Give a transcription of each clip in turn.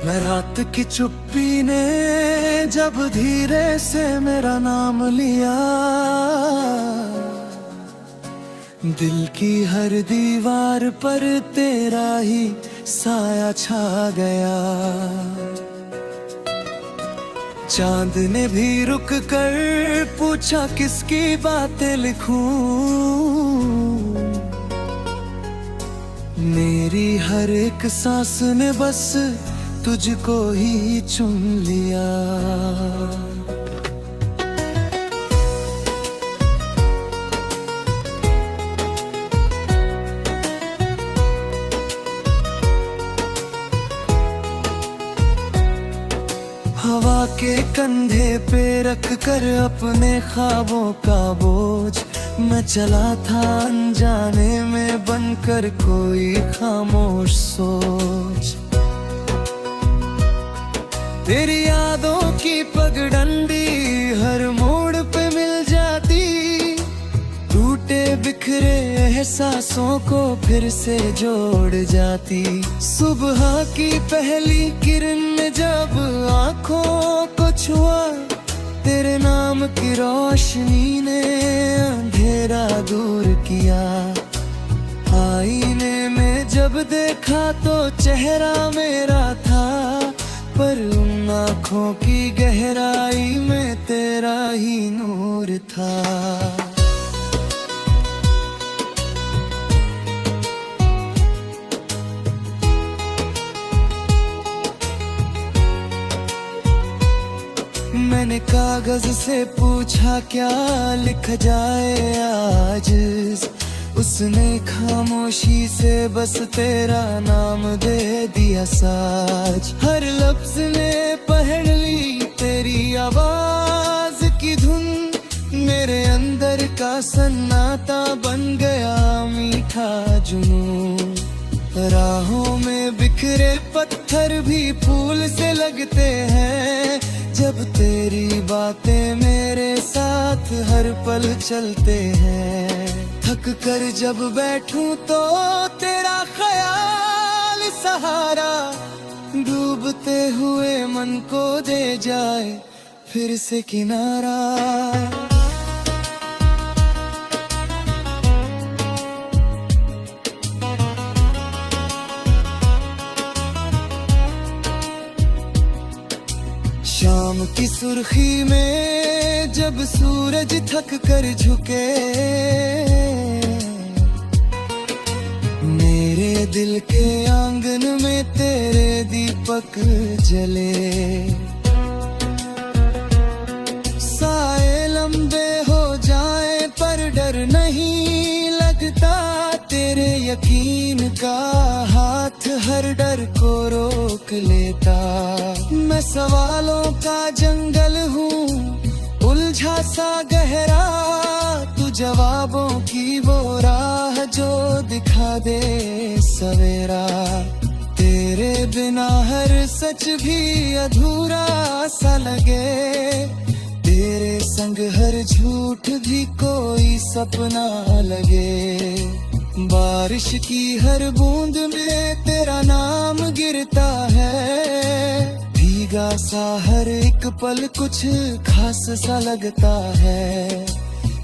मैं रात की चुप्पी ने जब धीरे से मेरा नाम लिया, दिल की हर दीवार पर तेरा ही साया छा गया। चांद ने भी रुक कर पूछा किसकी बातें लिखूं, मेरी हर एक सांस ने बस तुझको ही चुन लिया। हवा के कंधे पे रख कर अपने ख्वाबों का बोझ, मैं चला था अनजाने में बनकर कोई खामोश सोच। तेरी यादों की पगडंडी हर मोड़ पे मिल जाती, टूटे बिखरे एहसासों को फिर से जोड़ जाती। सुबह की पहली किरण ने जब आंखों को छुआ, तेरे नाम की रोशनी ने अंधेरा दूर किया। आईने में जब देखा तो चेहरा मेरा था, पर उन आँखों की गहराई में तेरा ही नूर था। मैंने कागज से पूछा क्या लिख जाए आज, उसने खामोशी से बस तेरा नाम दे दिया साज। हर लफ्ज ने पढ़ ली तेरी आवाज की धुन, मेरे अंदर का सन्नाटा बन गया मीठा जुनून। राहों में बिखरे पत्थर भी फूल से लगते हैं, जब तेरी बातें मेरे साथ हर पल चलते हैं। थक कर जब बैठूं तो तेरा ख्याल सहारा, डूबते हुए मन को दे जाए फिर से किनारा। शाम की सुर्खी में जब सूरज थक कर झुके, मेरे दिल के आंगन में तेरे दीपक जले। साए लंबे हो जाए पर डर नहीं लगता, तेरे यकीन का हाथ हर डर को रोक लेता। मैं सवालों का जंगल हूँ उलझा सा गहरा, तू जवाबों की वो राह जो दिखा दे सवेरा। तेरे बिना हर सच भी अधूरा सा लगे, तेरे संग हर झूठ भी कोई सपना लगे। बारिश की हर बूंद में तेरा नाम गिरता है, भीगा सा हर एक पल कुछ खास सा लगता है।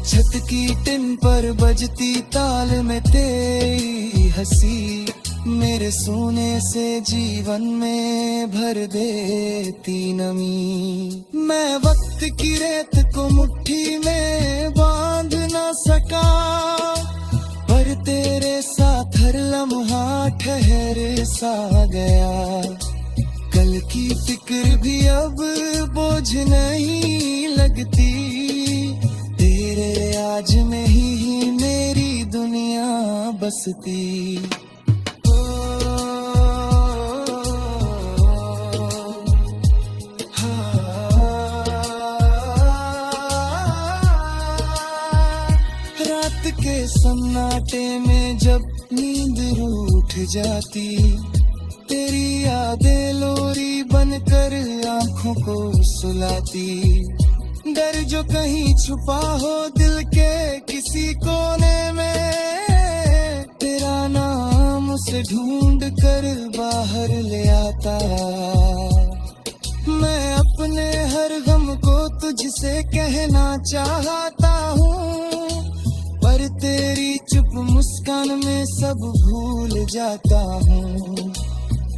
छत की टिन पर बजती ताल में तेरी हंसी, मेरे सोने से जीवन में भर देती नमी। मैं वक्त की रेत को मुट्ठी में बांध ना सका, पर तेरे साथ हर लम्हा ठहर सा गया। कल की फिक्र भी अब बोझ नहीं लगती, तेरे आज में ही मेरी दुनिया बसती। रात के सन्नाटे में जब नींद रूठ जाती, तेरी यादें लोरी बनकर आंखों को सुलाती। डर जो कहीं छुपा हो दिल के किसी कोने में, तेरा नाम से ढूंढ कर बाहर ले आता। मैं अपने हर गम को तुझसे कहना चाहता हूँ, पर तेरी चुप मुस्कान में सब भूल जाता हूँ।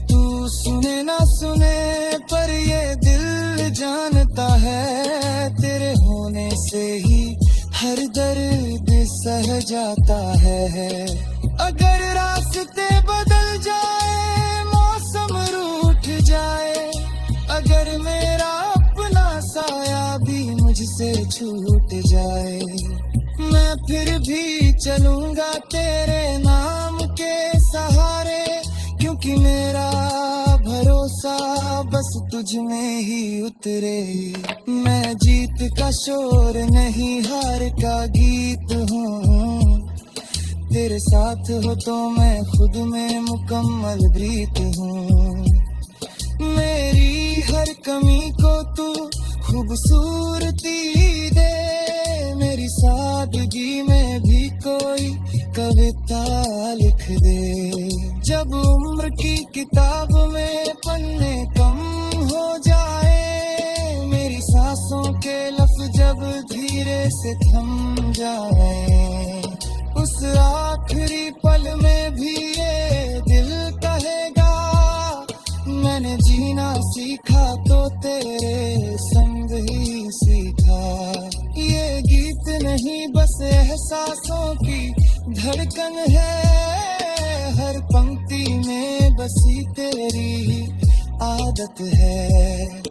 तू सुने ना सुने पर ये दिल जानता है, तेरे होने से ही हर दर्द सह जाता है। अगर रास्ते बदल जाए, मौसम रूठ जाए, अगर मेरा अपना साया भी मुझसे छूट जाए, मैं फिर भी चलूंगा तेरे नाम के सहारे, क्योंकि मेरा भरोसा बस तुझ में ही उतरे। मैं जीत का शोर नहीं, हार का गीत हूँ। तेरे साथ हो तो मैं खुद में मुकम्मल प्रीत हूँ। मेरी हर कमी को तू खूबसूरती दे, मेरी सादगी में भी कोई कविता लिख दे। जब उम्र की किताब में पन्ने कम हो जाए, मेरी सांसों के लफ्ज जब धीरे से थम जाए, उस आखिरी पल में भी ये दिल कहेगा, मैंने जीना सीखा तो तेरे संग ही सीखा। ये गीत नहीं बस एहसासों की धड़कन है, हर पंक्ति में बसी तेरी ही आदत है।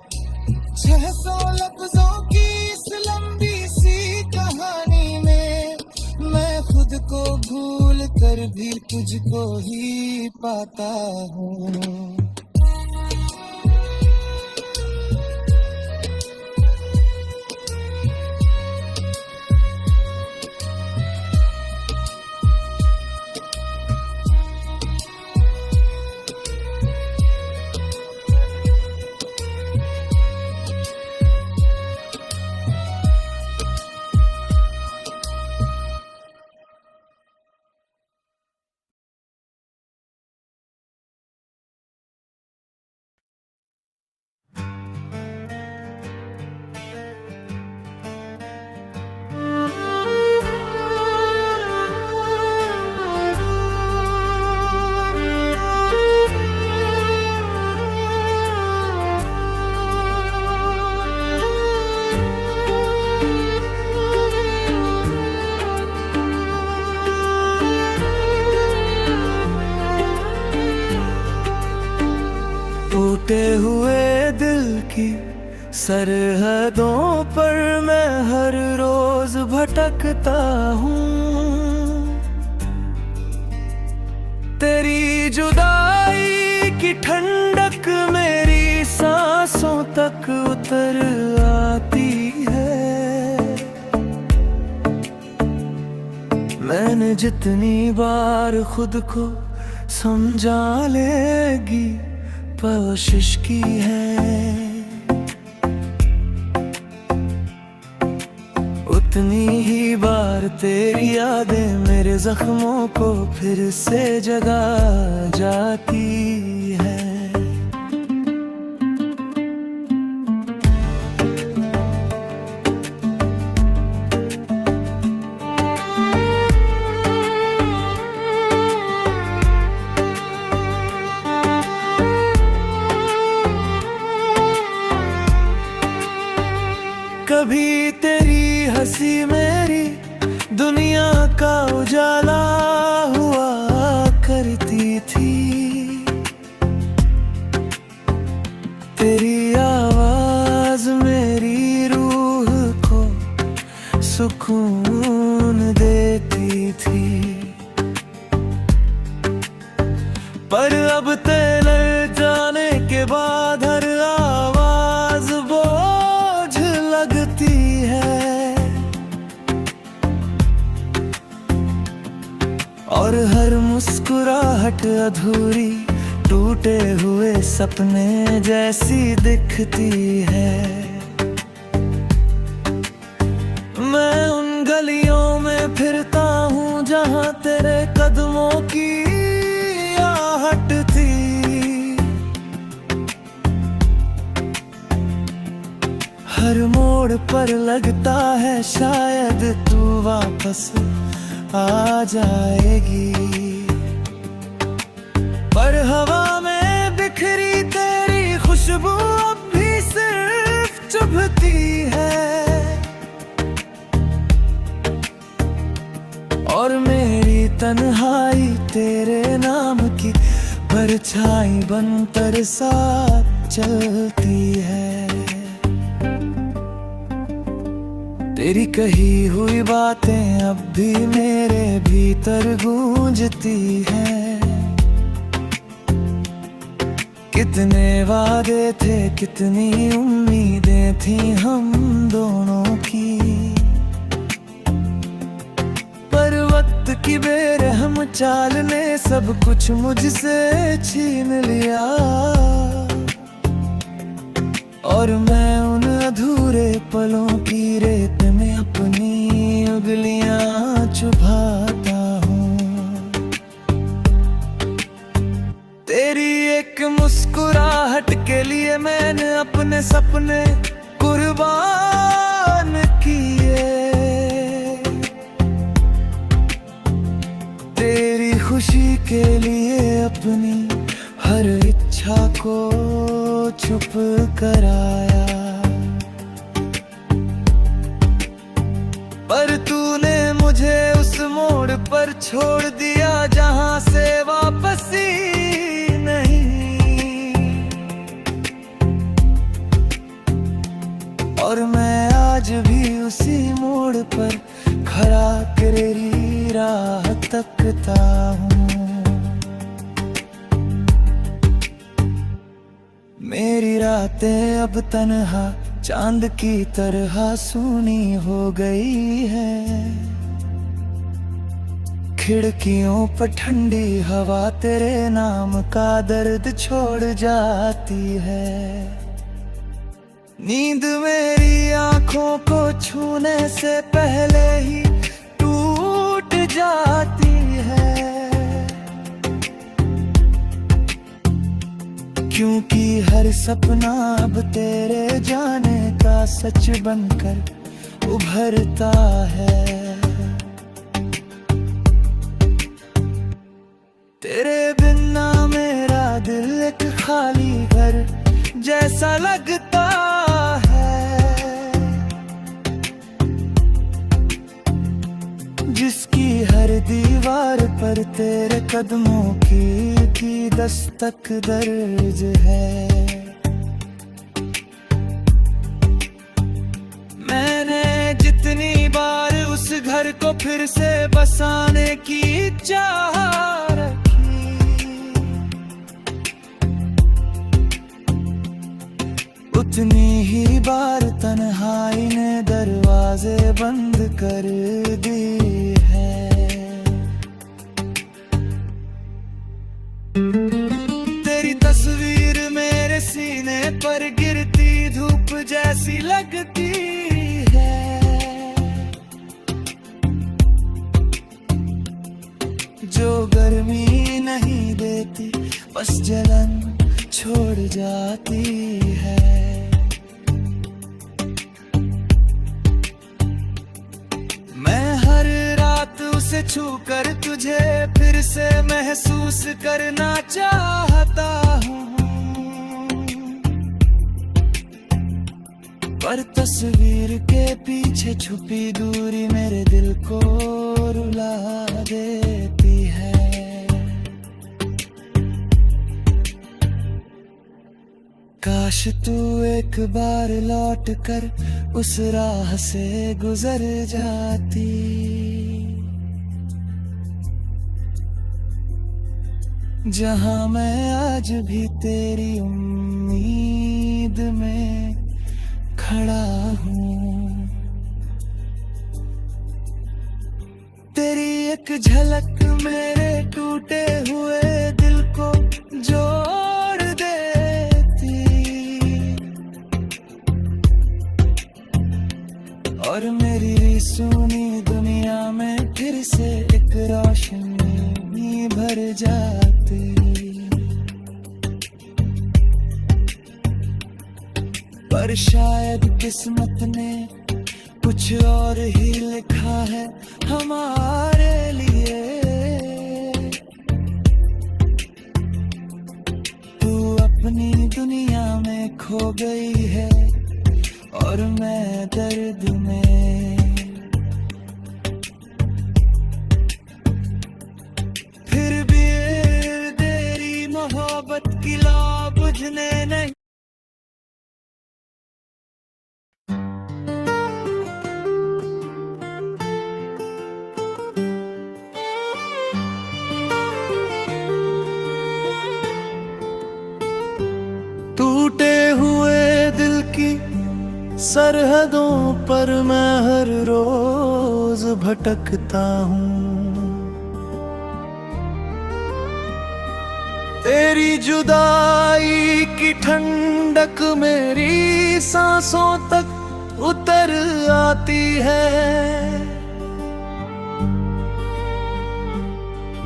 600 लफ्जों की इस लंबी सी कहानी में मैं खुद को भूल कर भी तुझको ही पाता हूँ। टूटे हुए दिल की सरहदों पर मैं हर रोज भटकता हूँ। तेरी जुदाई की ठंडक मेरी सांसों तक उतर आती है। मैंने जितनी बार खुद को समझा लेगी कोशिश की है, उतनी ही बार तेरी यादें मेरे जख्मों को फिर से जगा जाती है। कभी तेरी हंसी मेरी दुनिया का उजाला हुआ करती थी। तेरी आवाज मेरी रूह को सुकून देती थी। पर अब तेरे जाने के बाद हर आवाज बोझ लगती है, और हर मुस्कुराहट अधूरी टूटे हुए सपने जैसी दिखती है। मैं उन गलियों में फिरता हूँ जहाँ तेरे कदमों की मोड़ पर लगता है शायद तू वापस आ जाएगी, पर हवा में बिखरी तेरी खुशबू अब भी सिर्फ चुभती है, और मेरी तन्हाई तेरे नाम की परछाई बनकर साथ चलती है। तेरी कही हुई बातें अब भी मेरे भीतर गूंजती हैं। कितने वादे थे, कितनी उम्मीदें थी हम दोनों की, पर वक्त की बेरहम चाल ने सब कुछ मुझसे छीन लिया, और मैं उन अधूरे पलों की रेत में अपनी उंगलियां चुभाता हूँ। तेरी एक मुस्कुराहट के लिए मैंने अपने सपने कुर्बान किए, तेरी खुशी के लिए अपनी हर इच्छा को चुप कराया, पर तूने मुझे उस मोड़ पर छोड़ दिया जहां से वापसी नहीं, और मैं आज भी उसी मोड़ पर खड़ा तेरी राह तकता हूँ। मेरी रातें अब तन्हा चांद की तरह सूनी हो गई है, खिड़कियों पर ठंडी हवा तेरे नाम का दर्द छोड़ जाती है, नींद मेरी आंखों को छूने से पहले ही टूट जाती है, क्योंकि हर सपना अब तेरे जाने का सच बनकर उभरता है। तेरे बिना मेरा दिल एक खाली घर जैसा लगता है, जिसकी हर दीवार पर तेरे कदमों की दस्तक दर्ज है। मैंने जितनी बार उस घर को फिर से बसाने की चाह रखी, उतनी ही बार तन्हाई ने दरवाजे बंद कर दी है। तेरी तस्वीर मेरे सीने पर गिरती धूप जैसी लगती है, जो गर्मी नहीं देती बस जलन छोड़ जाती है। मैं हर रात उसे छूकर तुझे फिर से महसूस करना चाहता हूँ, पर तस्वीर के पीछे छुपी दूरी मेरे दिल को रुला देती है। काश तू एक बार लौट कर उस राह से गुजर जाती, जहां मैं आज भी तेरी उम्मीद में खड़ा हूँ। तेरी एक झलक मेरे टूटे हुए दिल को जोड़ देती, और मेरी सुनी दुनिया में फिर से एक रोशनी भर जाती। पर शायद किस्मत ने कुछ और ही लिखा है हमारे लिए। तू अपनी दुनिया में खो गई है और मैं दर्द में। फिर भी तेरी मोहब्बत की लौ बुझने नहीं। टूटे हुए दिल की सरहदों पर मैं हर रोज भटकता हूँ। तेरी जुदाई की ठंडक मेरी सांसों तक उतर आती है।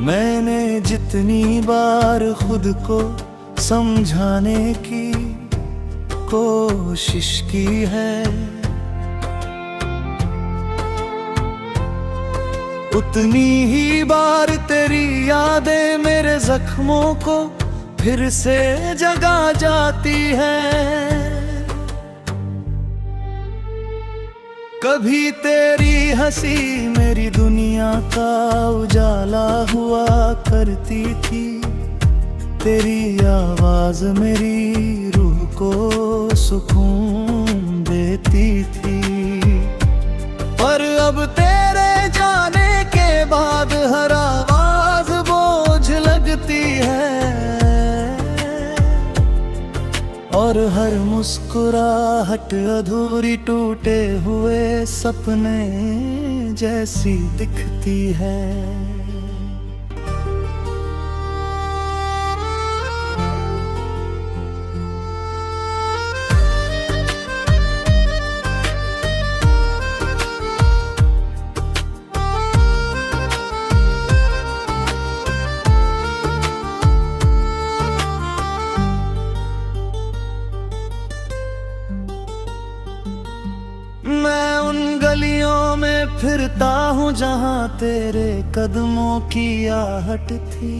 मैंने जितनी बार खुद को समझाने की कोशिश की है, उतनी ही बार तेरी यादें मेरे जख्मों को फिर से जगा जाती है। कभी तेरी हंसी मेरी दुनिया का उजाला हुआ करती थी, तेरी आवाज मेरी रूह को सुकून देती थी। पर अब तेरे जाने के बाद हर आवाज बोझ लगती है और हर मुस्कुराहट अधूरी टूटे हुए सपने जैसी दिखती है। मैं उन गलियों में फिरता हूँ जहाँ तेरे कदमों की आहट थी।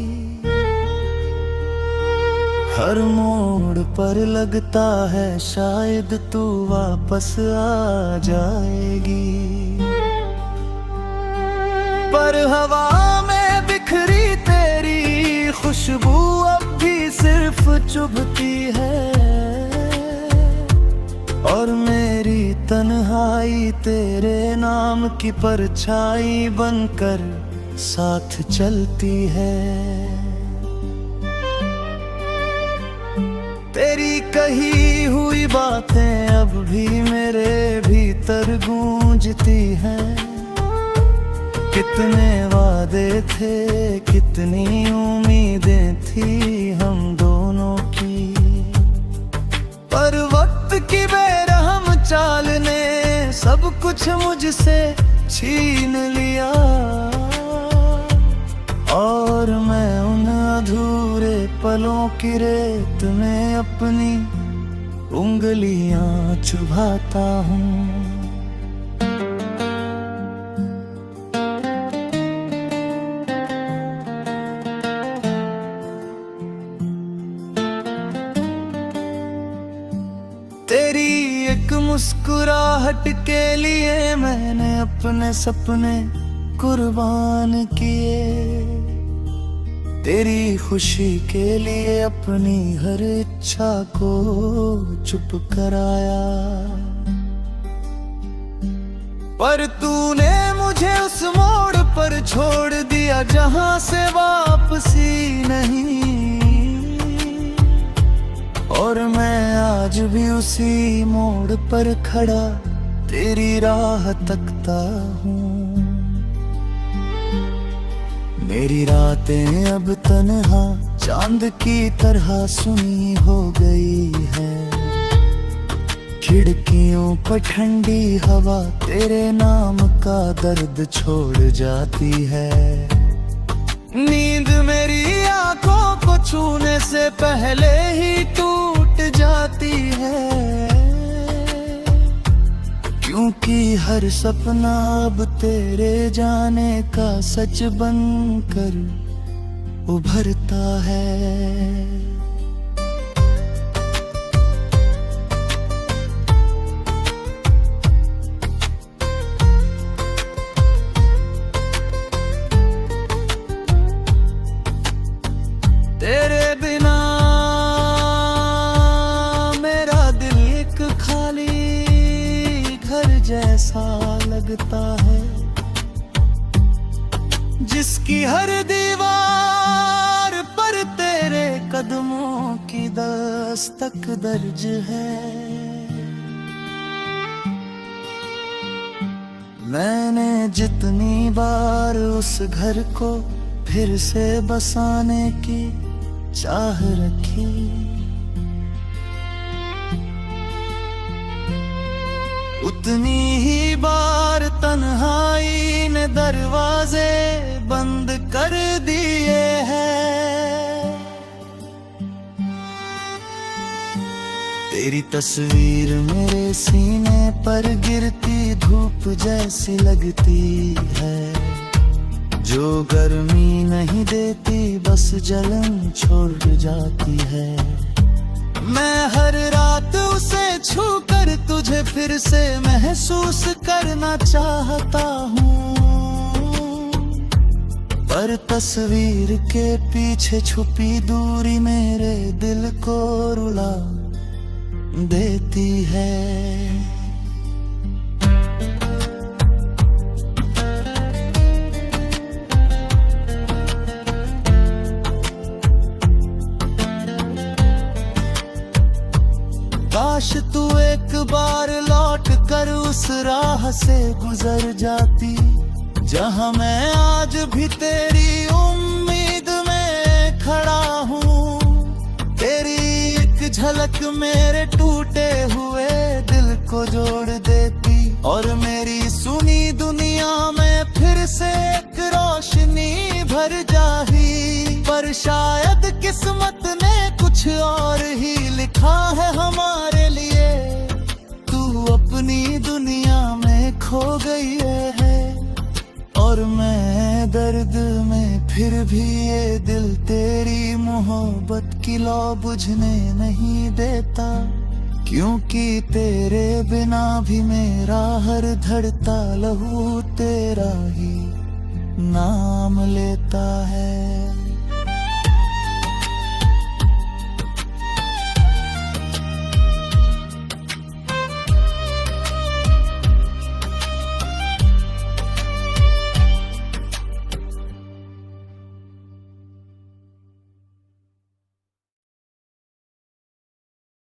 हर मोड़ पर लगता है शायद तू वापस आ जाएगी, पर हवा में बिखरी तेरी खुशबू अब भी सिर्फ चुभती है और मेरी तन्हाई तेरे नाम की परछाई बनकर साथ चलती है। तेरी कही हुई बातें अब भी मेरे भीतर गूंजती हैं। कितने वादे थे, कितनी उम्मीदें थी हम दोनों की, पर वक्त की बेरहम चाल ने सब कुछ मुझसे छीन लिया और मैं उन अधूरे पलों की रेत में अपनी उंगलियां चुभाता हूँ। तेरी एक मुस्कुराहट के लिए मैंने अपने सपने कुर्बान किए, तेरी खुशी के लिए अपनी हर इच्छा को चुप कराया, पर तूने मुझे उस मोड़ पर छोड़ दिया जहां से वापसी नहीं। और मैं आज भी उसी मोड़ पर खड़ा तेरी राह तकता हूँ। मेरी रातें अब तन्हा चांद की तरह सुनी हो गई है। खिड़कियों पर ठंडी हवा तेरे नाम का दर्द छोड़ जाती है। नींद मेरी आंखों को छूने से पहले ही टूट जाती है। क्योंकि हर सपना अब तेरे जाने का सच बनकर उभरता है। तेरे बिना मेरा दिल एक खाली घर जैसा लगता है, जिसकी हर दीवार पर तेरे कदमों की दस्तक दर्ज है। मैंने जितनी बार उस घर को फिर से बसाने की चाह रखी, उतनी ही बार तन्हाई ने दरवाजे बंद कर दिए हैं। तेरी तस्वीर मेरे सीने पर गिरती धूप जैसी लगती है, जो गर्मी नहीं देती बस जलन छोड़ जाती है। मैं हर रात उसे छूकर तुझे फिर से महसूस करना चाहता हूँ, पर तस्वीर के पीछे छुपी दूरी मेरे दिल को रुला देती है। काश तू एक बार लौट कर उस राह से गुजर जाती, जहां मैं आज भी तेरी उम्मीद में खड़ा हूँ। तेरी एक झलक मेरे टूटे हुए दिल को जोड़ देती, और मेरी सुनी दुनिया में फिर से एक रोशनी भर जाही। पर शायद किस्मत ने कुछ और ही लिखा है हमारे लिए, तू अपनी दुनिया में खो गई है, और मैं दर्द में फिर भी ये दिल तेरी मोहब्बत की लौ बुझने नहीं देता, क्योंकि तेरे बिना भी मेरा हर धड़ता लहू तेरा ही नाम लेता है।